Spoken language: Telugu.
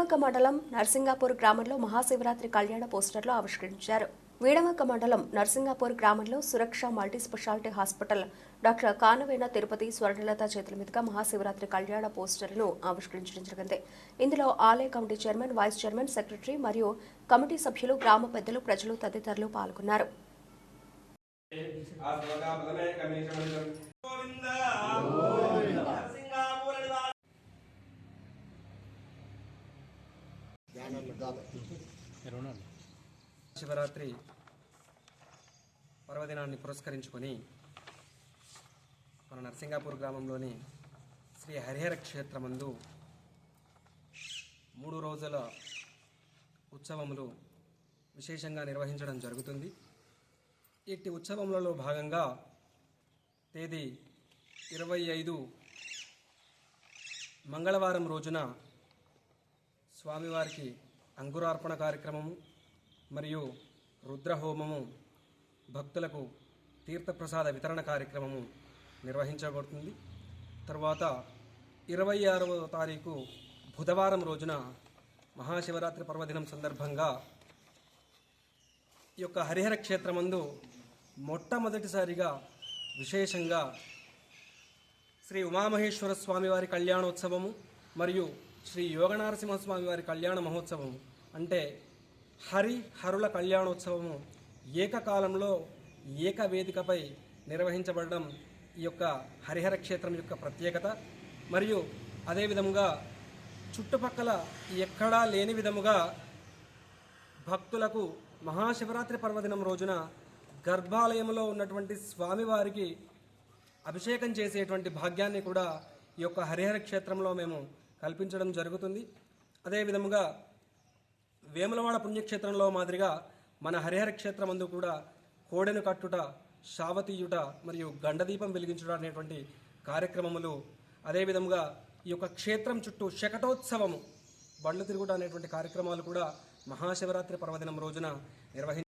వీడవక మండలం నర్సింగాపూర్ గ్రామంలో మహాశివరాత్రి కళ్యాణ పోస్టర్లు ఆవిష్కరించారు. వీడవక మండలం నర్సింగాపూర్ గ్రామంలో Suraksha multi speciality hospital doctor కానవేన తిరుపతి స్వర్ణలత చేతుల మీదుగా మహాశివరాత్రి కళ్యాణ పోస్టర్ను ఆవిష్కరించడం జరిగింది. ఇందులో ఆలయ committee chairman, vice chairman, secretary మరియు కమిటీ సభ్యులు, గ్రామ పెద్దలు, ప్రజలు తదితరులు పాల్గొన్నారు. శివరాత్రి పర్వదినాన్ని పురస్కరించుకొని మన నర్సింగాపూర్ గ్రామంలోని శ్రీ హరిహర క్షేత్రమందు 3 రోజుల ఉత్సవములు విశేషంగా నిర్వహించడం జరుగుతుంది. ఇట్టి ఉత్సవములలో భాగంగా తేదీ 25 మంగళవారం రోజున స్వామివారికి అంకురార్పణ కార్యక్రమము మరియు రుద్రహోమము, భక్తులకు తీర్థప్రసాద వితరణ కార్యక్రమము నిర్వహించబడుతుంది. తరువాత 26వ తారీఖు బుధవారం రోజున మహాశివరాత్రి పర్వదినం సందర్భంగా ఈ యొక్క హరిహర క్షేత్రమందు మొట్టమొదటిసారిగా విశేషంగా శ్రీ ఉమామహేశ్వర స్వామివారి కళ్యాణోత్సవము మరియు శ్రీ యోగనారసింహస్వామి వారి కళ్యాణ మహోత్సవం అంటే హరుల కళ్యాణోత్సవము ఏకకాలంలో ఏకవేదికపై నిర్వహించబడడం ఈ యొక్క హరిహర క్షేత్రం యొక్క ప్రత్యేకత. మరియు అదేవిధంగా చుట్టుపక్కల ఎక్కడా లేని విధముగా భక్తులకు మహాశివరాత్రి పర్వదినం రోజున గర్భాలయంలో ఉన్నటువంటి స్వామివారికి అభిషేకం చేసేటువంటి భాగ్యాన్ని కూడా ఈ యొక్క హరిహర క్షేత్రంలో మేము కల్పించడం జరుగుతుంది. అదేవిధముగా వేములవాడ పుణ్యక్షేత్రంలో మాదిరిగా మన హరిహర క్షేత్రమందు కూడా కోడెను కట్టుట, శావతీయుట మరియు గండదీపం వెలిగించుట అనేటువంటి కార్యక్రమములు, అదేవిధముగా ఈ యొక్క క్షేత్రం చుట్టూ శకటోత్సవము, బండ్లు తిరుగుట అనేటువంటి కార్యక్రమాలు కూడా మహాశివరాత్రి పర్వదినం రోజున నిర్వహించారు.